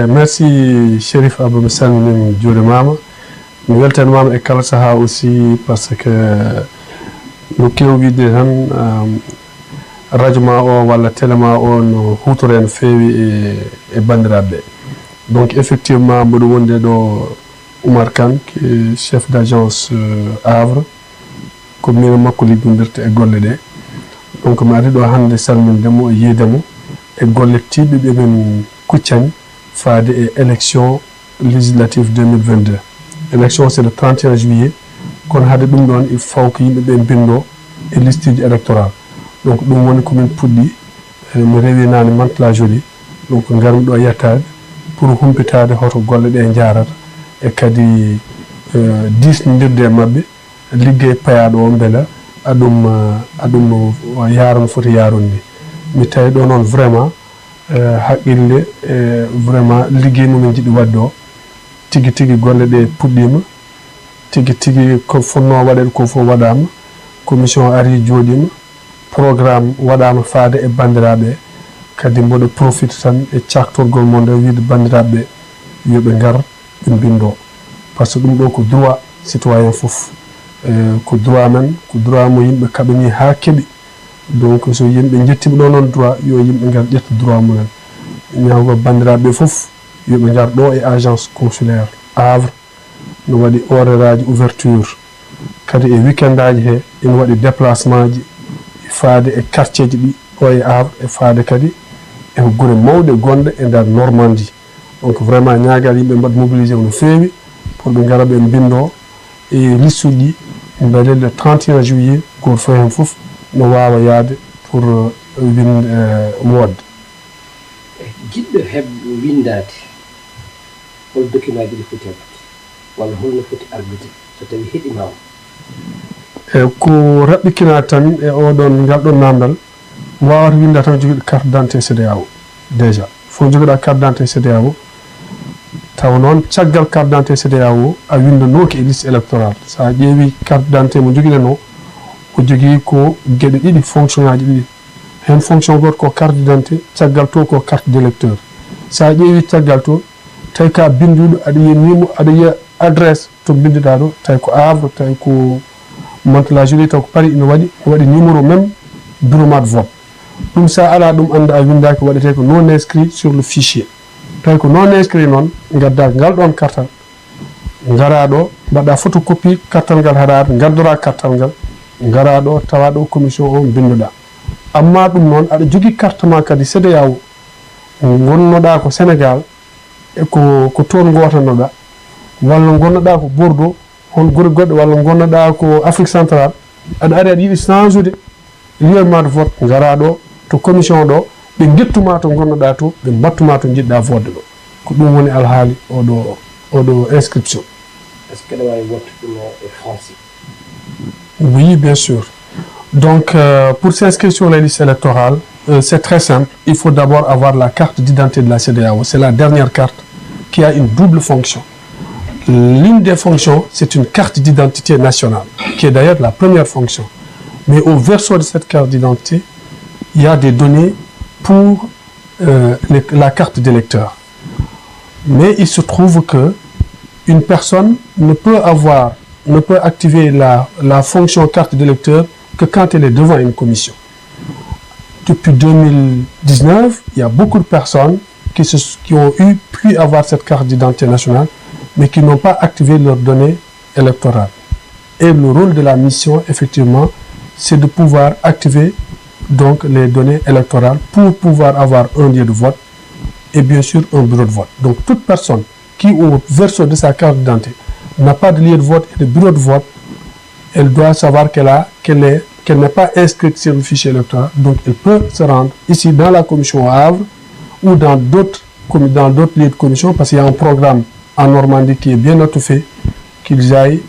Merci Chérif Abou Salmini Diouremama. Nous weltanimama e kala saha aussi parce que no kewwide tan radio ma o walla télé ma o no hutore no feewi e bandiraɓe. Donc effectivement mboɗo wonde ɗo Oumar Kane qui est chef d'agence Havre ko min makko liggodirte e golle ɗe. Donc mi ari ɗo hannde salmindemo e yiidemo e golle tiɗɗe ɗe min kuccani faade e élection législative 2022. Élection c'est le 31 juillet kono hade ɗum ɗon il faut ko yimɓe ɓe bindo e liste électorale. Donc ɗum woni komin puɗɗi mi rewi nane Mantes-la Jolie donc garmi ɗo yettade pour humpitade hoto golle ɗe jarata e kadi disnodirde e mabɓe liggey payaɗo o beela aɗum yaara no foti yaron ni. Mi tawi ɗo noon vraiment haqqille vraiment liggey momin jiɗi wadde o tigi tigi golle ɗe puɗɗima tigi tigi ko fonno waɗede ko fof waɗama commission ari jooɗima programme waɗama faade e bandiraɓe kadi mboɗo profite tan e caktorgol mo nde wiide bandiraɓe yoɓe ngar ɓe bindo par ce que ɗum ɗo ko droit citoyen fof ko droit men ko droit mo yimɓe kaɓani ha keeɓi donc so yimɓe jettima ɗo noon droit yo yimɓe ngar ƴetta droit mumen ñawgo bandiraɓe fof yoɓe ngar ɗo e agence consulaire Havre no waɗi horaire aji ouverture kadi e weekend aji he ina waɗi déplacement ji faade e quartier ji ɗi ɗo e Havre e faade kadi e gure mawɗe gonɗe e nder Normandie. Donc vraiment ñaagal yimɓe mbaɗa mobilisé no feewi pour ɓe ngara ɓe bindo e lissuji beele le 31 juillet goto fof hen fof no wawa yaade pour wodde. Jiɗɗo heɓ windade hol document ji ɗi foti heɓde walla holno foti ardude so tawi heɗimama? Ko raɓɓikina tan e oɗon ngal ɗon namdal wawata winda tan joguiɗo carte d'identité CEDEAO déjà fof joguiɗa carte d'identité CEDEAO taw noon caggal carte d'identité CEDEAO a windanoki e liste électorale. Sa ƴeewi carte d'identité mo joguiɗen o jogui ko gueɗe ɗiɗi fonction ngaji ɗiɗi hen fonction goto ko carte d'identité caggal to ko carte d'électeur. Sa ƴeewi caggal to tawi ka binduɗo aɗa yiya numéro aɗa yiya adresse to binduɗa ɗo tawi ko Havre tawi ko Mantes-la Jolie taw ko Paris ina waɗi numéro même bureau ma de vote. ɗum sa ala ɗum anda a windaki waɗete ko non inscrit sur le fichier. tawi ko non inscrit noon gadda ngal ɗon kartal ngara ɗo mbaɗa photocopie kartal ngal haɗade gaddora kartal ngal ngara ɗo tawa ɗo commission o bindoɗa. Amma ɗum noon aɗa jogui carte ma kadi CEDEAO gonnoɗa ko Sénégal e ko toon gotannoɗa walla gonnoɗa ko Bordeaux hon gure goɗɗe walla gonnoɗa ko Afrique centrale aɗa ari aɗa yiɗi changeude lieu ma de vote ngara ɗo to commission ɗo ɓe guettuma to gonnoɗa to ɓe battuma to jiɗɗa vodde ɗo ko ɗum woni alhaali oɗo inscription. Est-ce que ɗa wawi wotta ɗum e français? Oui, bien sûr. Donc, pour s'inscrire sur les listes électorales, c'est très simple. Il faut d'abord avoir la carte d'identité de la CEDEAO. C'est la dernière carte qui a une double fonction. L'une des fonctions, c'est une carte d'identité nationale, qui est d'ailleurs la première fonction. Mais au verso de cette carte d'identité, il y a des données pour la carte d'électeur. Mais il se trouve que une personne ne peut activer la fonction carte d'électeur que quand elle est devant une commission. Depuis 2019, il y a beaucoup de personnes qui ont pu avoir cette carte d'identité nationale, mais qui n'ont pas activé leurs données électorales. Et le rôle de la mission, effectivement, c'est de pouvoir activer donc les données électorales pour pouvoir avoir un lieu de vote et bien sûr un bureau de vote. Donc toute personne qui au verso de sa carte d'identité n'a pas de lieu de vote et de bureau de vote, elle doit savoir qu'elle n'est pas inscrite sur le fichier électoral. Donc elle peut se rendre ici dans la commission à Havre ou dans d'autres lieux de commission, parce qu'il y a un programme en Normandie qui est bien notifié, qu'ils aillent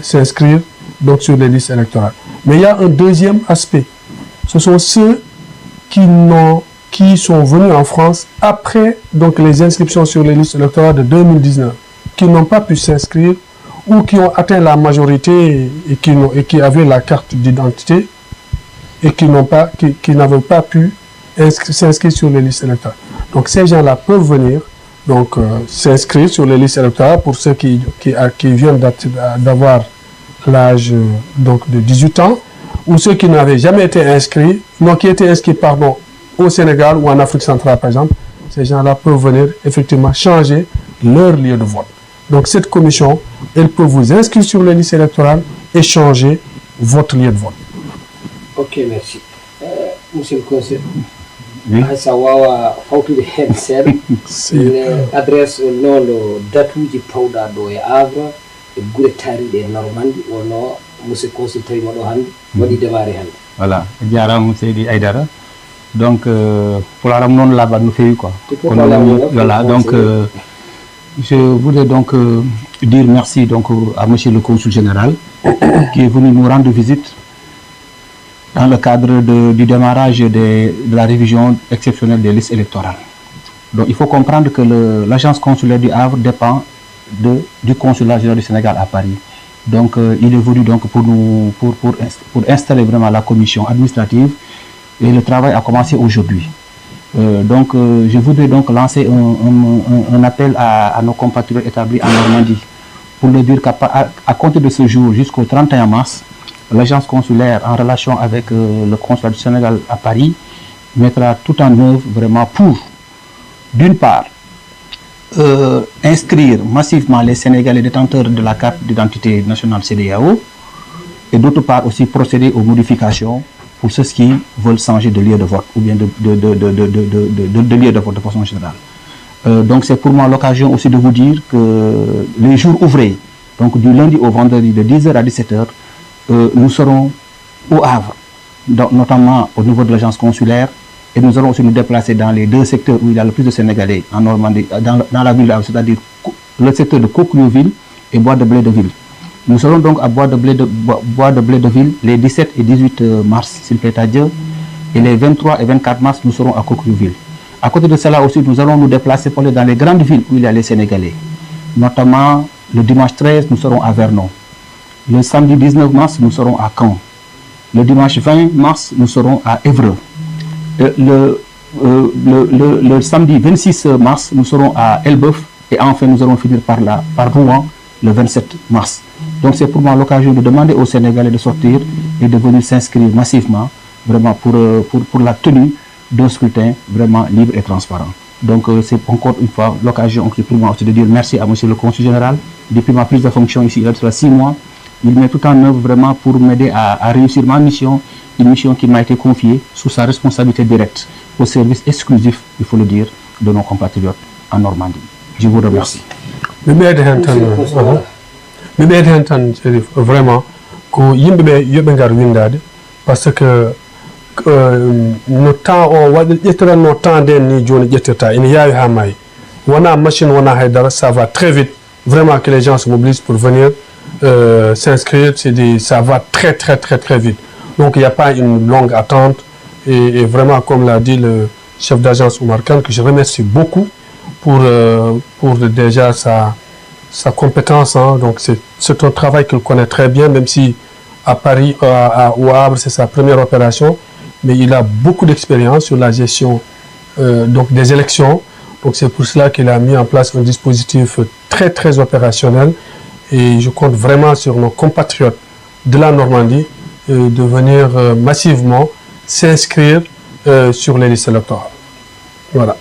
s'inscrire donc sur les listes électorales. Mais il y a un deuxième aspect. Ce sont ceux qui sont venus en France après donc les inscriptions sur les listes électorales de 2019, qui n'ont pas pu s'inscrire ou qui ont atteint la majorité et qui avaient la carte d'identité et qui n'avaient pas pu s'inscrire sur les listes électorales. Donc ces gens-là peuvent venir donc s'inscrire sur les listes électorales pour ceux qui viennent d'avoir l'âge donc de 18 ans, ou ceux qui n'avaient jamais été inscrits, non, qui étaient inscrits pardon, au Sénégal ou en Afrique centrale par exemple. Ces gens-là peuvent venir effectivement changer leur lieu de vote. Donc cette commission, elle peut vous inscrire sur les listes électorales et changer votre lieu de vote. Ok, merci. Monsieur le conseil, Oui. ça va fawtude hen seeɗa adresse non date uji pawɗa ɗo e Havre e guure taariɗe e Normandie wono monsieur conseil tawima ɗo hannde waɗi démarré hannde. Voilà, jarama Seydi Aïdara. Donc pularam non labat no fewi quoi. Voilà, donc je voulais donc dire merci donc à monsieur le consul général qui est venu nous rendre visite dans le cadre du démarrage de la révision exceptionnelle des listes électorales. Donc il faut comprendre que l'agence consulaire du Havre dépend du consulat général du Sénégal à Paris. Donc il est venu donc pour installer vraiment la commission administrative et le travail a commencé aujourd'hui. Donc je voudrais donc lancer un appel à nos compatriotes établis en Normandie pour leur dire qu'à compter de ce jour jusqu'au 31 mars, l'agence consulaire en relation avec le consulat du Sénégal à Paris mettra tout en œuvre vraiment pour, d'une part, inscrire massivement les Sénégalais détenteurs de la carte d'identité nationale CEDEAO et d'autre part aussi procéder aux modifications pour ceux qui veulent changer de lieu de vote ou bien de lieu de vote de façon générale. Donc c'est pour moi l'occasion aussi de vous dire que les jours ouvrés, donc du lundi au vendredi de 10h à 17h, nous serons au Havre, donc notamment au niveau de l'agence consulaire, et nous allons aussi nous déplacer dans les deux secteurs où il y a le plus de Sénégalais en Normandie, dans la ville, c'est-à-dire le secteur de Coquelueville et Bois de Blé-de-Ville. Nous serons donc à Bois de Blé-de-Ville les 17 et 18 mars, s'il plaît à Dieu, et les 23 et 24 mars, nous serons à Coquelueville. À côté de cela aussi, nous allons nous déplacer pour aller dans les grandes villes où il y a les Sénégalais. Notamment, le dimanche 13, nous serons à Vernon. Le samedi 19 mars, nous serons à Caen. Le dimanche 20 mars, nous serons à Évreux. Le samedi 26 mars, nous serons à Elbeuf. Et enfin, nous allons finir par Rouen le 27 mars. Donc c'est pour moi l'occasion de demander aux Sénégalais de sortir et de venir s'inscrire massivement vraiment pour la tenue d'un scrutin vraiment libre et transparent. Donc c'est encore une fois l'occasion pour moi aussi de dire merci à monsieur le consul général. Depuis ma prise de fonction ici, il y a 6 mois, il met tout en œuvre vraiment pour m'aider à réussir ma mission, une mission qui m'a été confiée sous sa responsabilité directe au service exclusif, il faut le dire, de nos compatriotes en Normandie. Je vous remercie. mi ɓeyde hen tan Chérif vraiment ko yimɓeɓe yoɓe ngar windade par ce que no temps o waɗi ƴettiranno temps nden ni joni ƴettirta ina yaawi ha maayi wona machine wona haydara ça va très vite vraiment que les gens se mobilisent pour venir s'inscrire ça va très vite donc il n'y a pas une longue attente et vraiment comme l'a dit le chef d'agence Oumar Kane que je remercie beaucoup pour déjà sa compétence, hein. Donc c'est un travail qu'il connaît très bien, même si à Paris, au Havre, c'est sa première opération, mais il a beaucoup d'expérience sur la gestion donc des élections. Donc c'est pour cela qu'il a mis en place un dispositif très opérationnel et je compte vraiment sur nos compatriotes de la Normandie de venir massivement s'inscrire sur les listes électorales. Voilà.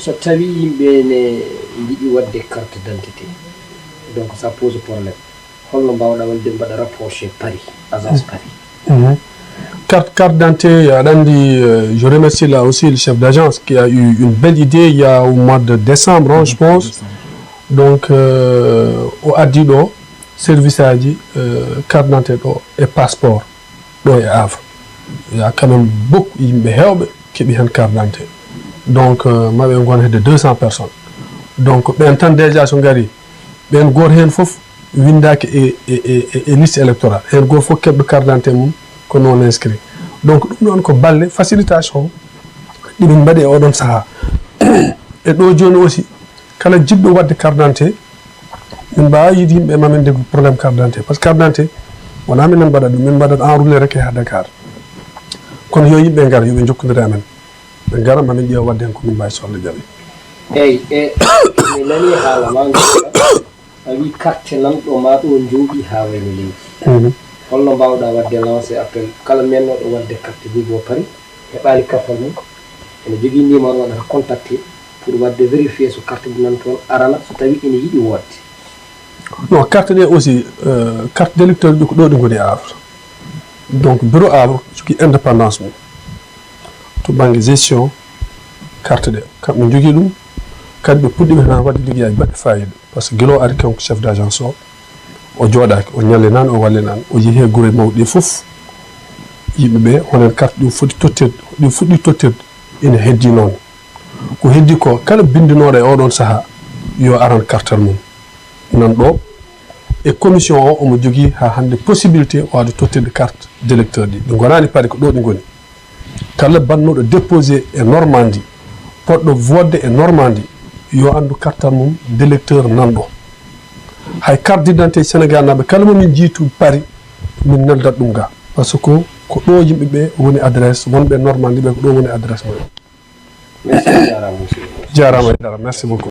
So tawi yimɓe ne yiɗi wadde carte d'identité donc ça pose problème holno mbawɗa wonde mbaɗa rapproché Paris agence Paris. Carte d'identité Adandi, je remercie là aussi le chef d'agence qui a eu une belle idée il y a au mois de décembre, hein, je pense. Donc au Adido service a dit carte d'identité et passeport et Havre. Il y a quand même beaucoup qui ont une carte d'identité. Donc maɓe gon de 200 personnes donc ɓen tan déjà so ngari ɓen goto hen foof windaki e liste électorale hen goto foof keɓɗo carte d'identité mum ko non inscrit donc ɗum ɗon ko balle facilitation ɗimin mbaɗi e oɗon saaha e ɗo joni aussi kala jiɗɗo wadde carte d'identité min mbawa yiide yimɓe mamin de probléme carte d'identité par ce que carte d'identité wona minen mbaɗa ɗum min mbaɗat enroulé rek ha Dakar kono yo yimɓe ngar yoɓe jokkondiri amen ɓe ngara mamin ƴeewa wadde hen ko min mbawi sohla jaɓe eyyi mi nani haala ma a wi carte nanɗo ma ɗo jooɗi ha wayno leydi holno mbawɗa wadde lancé appel kala mennoɗo wadde carte ni bo pari heɓali kartal mum ene jogui numéro waɗata contacté pour wadde vérifier so carte mum nan toon arana so tawi ene yiiɗi wodde non carte ɗe aussi carte d'électeur ɗi ko ɗo ɗi goni Havre donc bureau Havre jogui indépendance mum to banggue gestion carte ɗe kamɓe jogui ɗum kadi ɓe puɗɗiɓe hen wadde liggueyaji baɗɗe fayida par ce que guilo ari kanko chef d' agence o jooɗaki o ñallinani o wallinani o yeehi e guure mawɗe fof yimɓeɓe honen carte ɗi foti tottirde ɗi fuɗɗi tottirde ene heddi noon ko heddi ko kala bindinoɗo e oɗon saaha yo aran cartal mum nan ɗo e commission o omo jogui ha hande possibilité wawde tottirde carte d' électeur ɗi ɗi gonani paari ko ɗo ɗi goni kala bannoɗo déposé e Normandie poɗɗo wodde e Normandie yo andu cartal mum d' électeur nanɗo hay carte d' identité Sénégal naɓe kala momin jiitu Paris min neldat ɗum ga par ce que ko ɗo yimɓeɓe woni adresse wonɓe Normandie ɓe ko ɗo woni adresse mumen merci jarama monsieur jarama e dara merci beaucoup